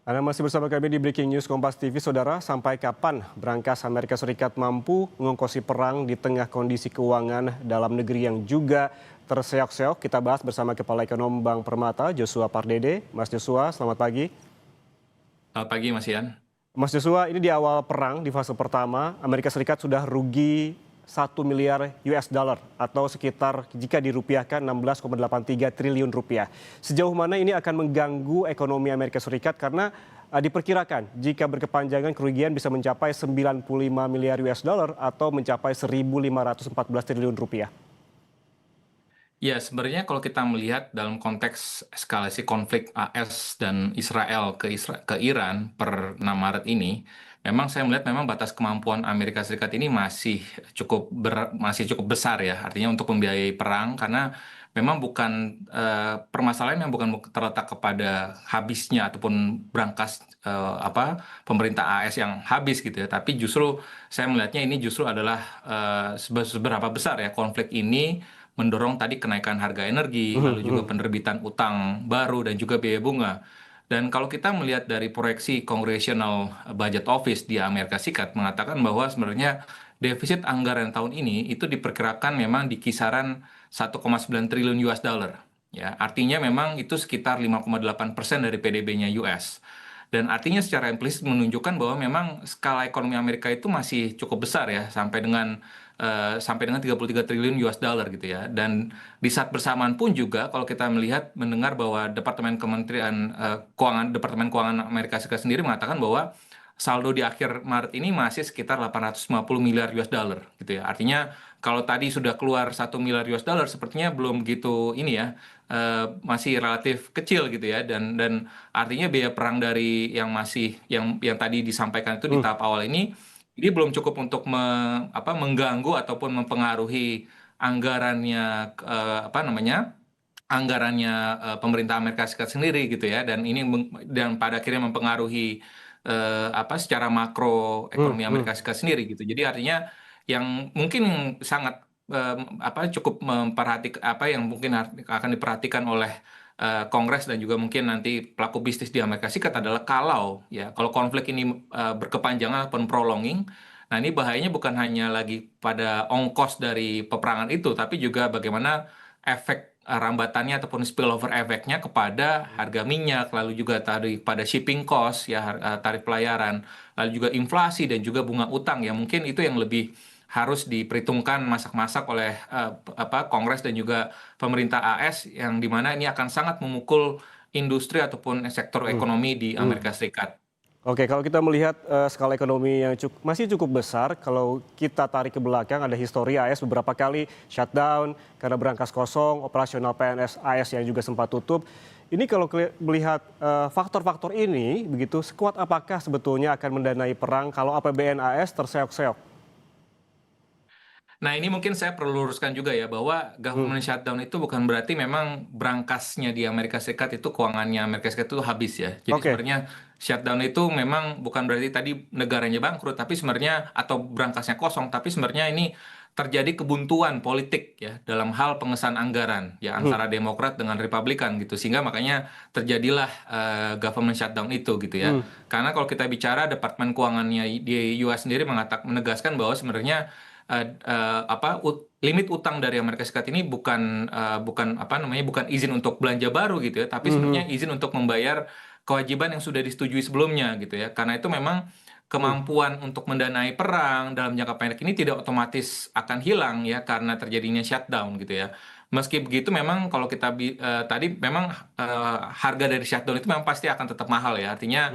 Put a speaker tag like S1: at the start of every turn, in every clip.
S1: Anda masih bersama kami di Breaking News Kompas TV, Saudara. Sampai kapan brankas Amerika Serikat mampu mengongkosi perang di tengah kondisi keuangan dalam negeri yang juga terseok-seok? Kita bahas bersama Kepala Ekonom Bank Permata, Joshua Pardede. Mas Joshua, selamat pagi.
S2: Selamat pagi, Mas Ian.
S1: Mas Joshua, ini di awal perang, di fase pertama, Amerika Serikat sudah rugi 1 miliar US dollar atau sekitar jika dirupiahkan 16,83 triliun rupiah. Sejauh mana ini akan mengganggu ekonomi Amerika Serikat karena diperkirakan jika berkepanjangan kerugian bisa mencapai 95 miliar US dollar atau mencapai 1.514 triliun rupiah.
S2: Ya, sebenarnya kalau kita melihat dalam konteks eskalasi konflik AS dan Israel ke Iran per 6 Maret ini, memang saya melihat memang batas kemampuan Amerika Serikat ini masih cukup besar ya. Artinya untuk membiayai perang karena memang bukan permasalahan yang bukan terletak kepada habisnya ataupun berangkas pemerintah AS yang habis gitu ya. Tapi justru saya melihatnya ini justru adalah seberapa besar ya konflik ini mendorong tadi kenaikan harga energi, lalu juga penerbitan utang baru dan juga biaya bunga. Dan kalau kita melihat dari proyeksi Congressional Budget Office di Amerika Serikat mengatakan bahwa sebenarnya defisit anggaran tahun ini itu diperkirakan memang di kisaran 1,9 triliun US dollar. Ya, artinya memang itu sekitar 5,8% dari PDB-nya US. Dan artinya secara implisit menunjukkan bahwa memang skala ekonomi Amerika itu masih cukup besar ya, sampai dengan 33 triliun US dollar gitu ya. Dan di saat bersamaan pun juga kalau kita mendengar bahwa Departemen Keuangan Amerika Serikat sendiri mengatakan bahwa saldo di akhir Maret ini masih sekitar 850 miliar US dollar gitu ya. Artinya kalau tadi sudah keluar 1 miliar US dollar sepertinya belum begitu ini ya, masih relatif kecil gitu ya. Dan artinya biaya perang dari yang tadi disampaikan itu di tahap awal ini belum cukup untuk mengganggu ataupun mempengaruhi anggarannya pemerintah Amerika Serikat sendiri gitu ya, dan pada akhirnya mempengaruhi secara makro ekonomi Amerika Serikat sendiri gitu. Jadi artinya yang mungkin sangat cukup memperhatikan yang mungkin akan diperhatikan oleh Kongres dan juga mungkin nanti pelaku bisnis di Amerika Serikat adalah kalau konflik ini berkepanjangan ataupun prolonging, nah ini bahayanya bukan hanya lagi pada ongkos dari peperangan itu, tapi juga bagaimana efek rambatannya ataupun spillover efeknya kepada harga minyak, lalu juga tadi pada shipping cost ya, tarif pelayaran, lalu juga inflasi dan juga bunga utang ya, mungkin itu yang lebih harus diperhitungkan masak-masak oleh Kongres dan juga pemerintah AS, yang dimana ini akan sangat memukul industri ataupun sektor ekonomi di Amerika Serikat.
S1: Oke, kalau kita melihat skala ekonomi yang masih cukup besar, kalau kita tarik ke belakang ada histori AS beberapa kali shutdown karena berangkas kosong, operasional PNS AS yang juga sempat tutup. Ini kalau melihat faktor-faktor ini, begitu sekuat apakah sebetulnya akan mendanai perang kalau APBN AS terseok-seok?
S2: Nah, ini mungkin saya perlu luruskan juga ya, bahwa government shutdown itu bukan berarti memang berangkasnya di Amerika Serikat itu, keuangannya Amerika Serikat itu habis ya. Jadi
S1: Oke.
S2: sebenarnya shutdown itu memang bukan berarti tadi negaranya bangkrut, tapi sebenarnya atau berangkasnya kosong, tapi sebenarnya ini terjadi kebuntuan politik ya dalam hal pengesahan anggaran ya antara Demokrat dengan Republikan gitu, sehingga makanya terjadilah government shutdown itu gitu ya. Karena kalau kita bicara Departemen Keuangannya di US sendiri menegaskan bahwa sebenarnya limit utang dari Amerika Serikat ini bukan izin untuk belanja baru gitu ya, tapi sebenarnya izin untuk membayar kewajiban yang sudah disetujui sebelumnya gitu ya. Karena itu memang kemampuan untuk mendanai perang dalam jangka pendek ini tidak otomatis akan hilang ya karena terjadinya shutdown gitu ya. Meski begitu memang kalau tadi memang harga dari shutdown itu memang pasti akan tetap mahal ya. Artinya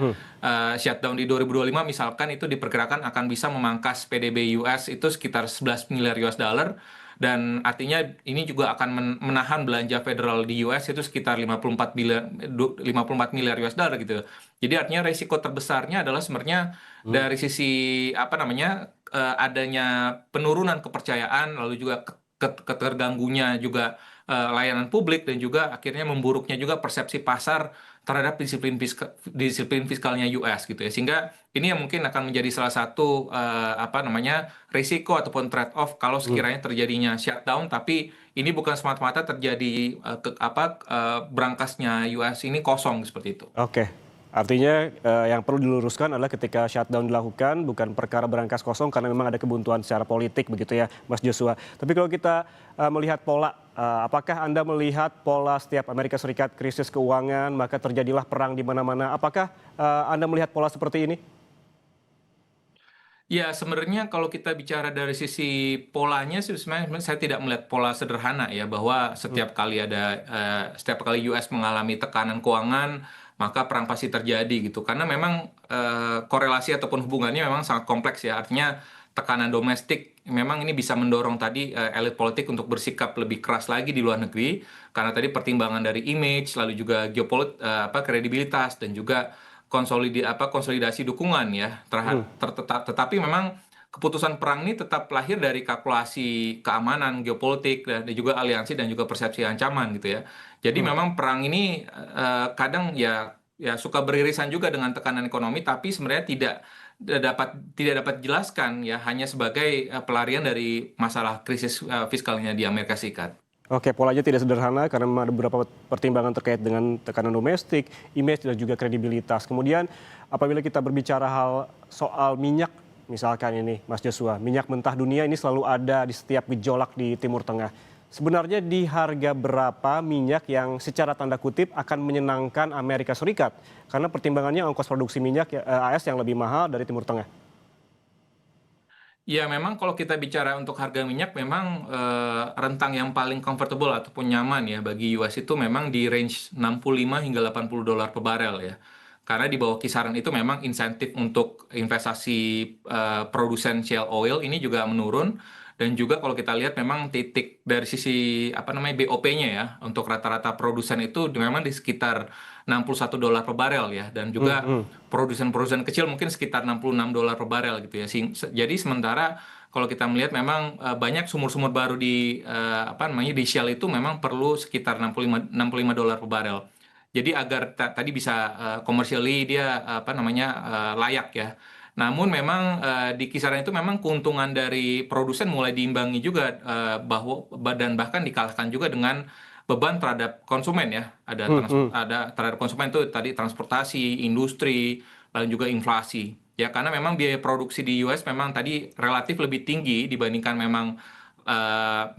S2: shutdown di 2025 misalkan itu diperkirakan akan bisa memangkas PDB US itu sekitar 11 miliar US dollar, dan artinya ini juga akan menahan belanja federal di US itu sekitar 54 miliar US dollar gitu. Jadi artinya resiko terbesarnya adalah sebenarnya dari sisi adanya penurunan kepercayaan, lalu juga keterganggunya juga layanan publik, dan juga akhirnya memburuknya juga persepsi pasar terhadap disiplin fiskalnya US gitu ya. Sehingga ini yang mungkin akan menjadi salah satu risiko ataupun trade off kalau sekiranya terjadinya shutdown, tapi ini bukan semata-mata terjadi berangkasnya US ini kosong seperti itu.
S1: Oke. Artinya yang perlu diluruskan adalah ketika shutdown dilakukan bukan perkara berangkas kosong karena memang ada kebuntuan secara politik begitu ya Mas Joshua. Tapi kalau kita melihat pola, apakah Anda melihat pola setiap Amerika Serikat krisis keuangan maka terjadilah perang di mana-mana? Apakah Anda melihat pola seperti ini?
S2: Ya, sebenarnya kalau kita bicara dari sisi polanya sih sebenarnya saya tidak melihat pola sederhana ya bahwa setiap kali US mengalami tekanan keuangan maka perang pasti terjadi gitu. Karena memang korelasi ataupun hubungannya memang sangat kompleks ya. Artinya tekanan domestik memang ini bisa mendorong tadi elit politik untuk bersikap lebih keras lagi di luar negeri karena tadi pertimbangan dari image lalu juga kredibilitas dan juga konsolidasi dukungan ya
S1: Hmm.
S2: tetapi memang keputusan perang ini tetap lahir dari kalkulasi keamanan geopolitik dan juga aliansi dan juga persepsi ancaman gitu ya. Jadi
S1: Hmm.
S2: memang perang ini kadang ya suka beririsan juga dengan tekanan ekonomi tapi sebenarnya tidak dapat dijelaskan ya hanya sebagai pelarian dari masalah krisis fiskalnya di Amerika Serikat.
S1: Oke, polanya tidak sederhana karena memang ada beberapa pertimbangan terkait dengan tekanan domestik, image dan juga kredibilitas. Kemudian apabila kita berbicara hal soal minyak, misalkan ini Mas Joshua, minyak mentah dunia ini selalu ada di setiap gejolak di Timur Tengah. Sebenarnya di harga berapa minyak yang secara tanda kutip akan menyenangkan Amerika Serikat? Karena pertimbangannya ongkos produksi minyak AS yang lebih mahal dari Timur Tengah.
S2: Ya, memang kalau kita bicara untuk harga minyak, memang rentang yang paling comfortable ataupun nyaman ya bagi US itu memang di range 65 hingga 80 dolar per barel ya. Karena di bawah kisaran itu memang insentif untuk investasi produsen shale oil ini juga menurun. Dan juga kalau kita lihat memang titik dari sisi apa namanya BOP-nya ya untuk rata-rata produsen itu memang di sekitar 61 dolar per barel ya. Dan
S1: Hmm,
S2: juga
S1: hmm.
S2: produsen-produsen kecil mungkin sekitar 66 dolar per barel gitu ya. Jadi sementara kalau kita melihat memang banyak sumur-sumur baru di Shell itu memang perlu sekitar 65 dolar per barel. Jadi agar tadi bisa commercially dia layak ya. Namun memang di kisaran itu memang keuntungan dari produsen mulai diimbangi juga dan bahkan dikalahkan juga dengan beban terhadap konsumen ya.
S1: Hmm, hmm.
S2: Ada terhadap konsumen itu tadi transportasi, industri, lalu juga inflasi. Ya karena memang biaya produksi di US memang tadi relatif lebih tinggi dibandingkan memang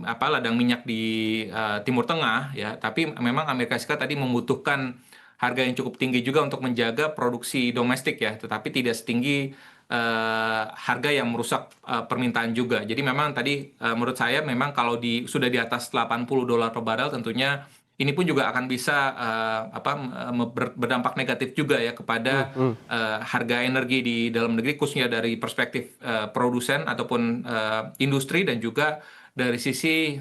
S2: ladang minyak di Timur Tengah ya. Tapi memang Amerika Serikat tadi membutuhkan harga yang cukup tinggi juga untuk menjaga produksi domestik ya, tetapi tidak setinggi harga yang merusak permintaan juga. Jadi memang tadi menurut saya memang kalau sudah di atas 80 dolar per barel tentunya ini pun juga akan bisa berdampak negatif juga ya
S1: Hmm,
S2: kepada
S1: hmm.
S2: harga energi di dalam negeri khususnya dari perspektif produsen ataupun industri dan juga dari sisi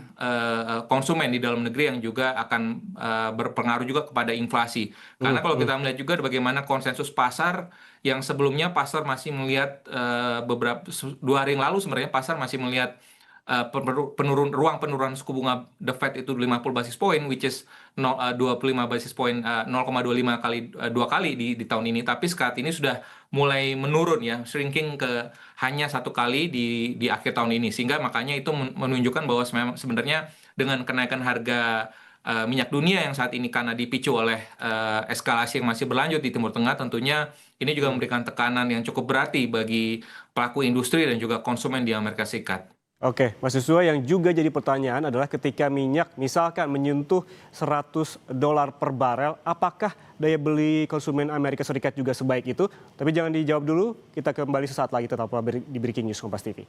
S2: konsumen di dalam negeri yang juga akan berpengaruh juga kepada inflasi.
S1: Hmm,
S2: Karena kalau
S1: hmm.
S2: kita melihat juga bagaimana konsensus pasar yang sebelumnya pasar masih melihat 2 hari yang lalu sebenarnya pasar masih melihat ruang penurunan suku bunga The Fed itu 50 basis point, which is 25 basis point, 0,25 kali 2 kali di tahun ini. Tapi saat ini sudah mulai menurun ya, shrinking ke hanya 1 kali di akhir tahun ini. Sehingga makanya itu menunjukkan bahwa sebenarnya dengan kenaikan harga minyak dunia yang saat ini karena dipicu oleh eskalasi yang masih berlanjut di Timur Tengah, tentunya ini juga memberikan tekanan yang cukup berarti bagi pelaku industri dan juga konsumen di Amerika Serikat.
S1: Oke, Mas Joshua, yang juga jadi pertanyaan adalah ketika minyak misalkan menyentuh 100 dolar per barel, apakah daya beli konsumen Amerika Serikat juga sebaik itu? Tapi jangan dijawab dulu, kita kembali sesaat lagi tetaplah di Breaking News Kompas TV.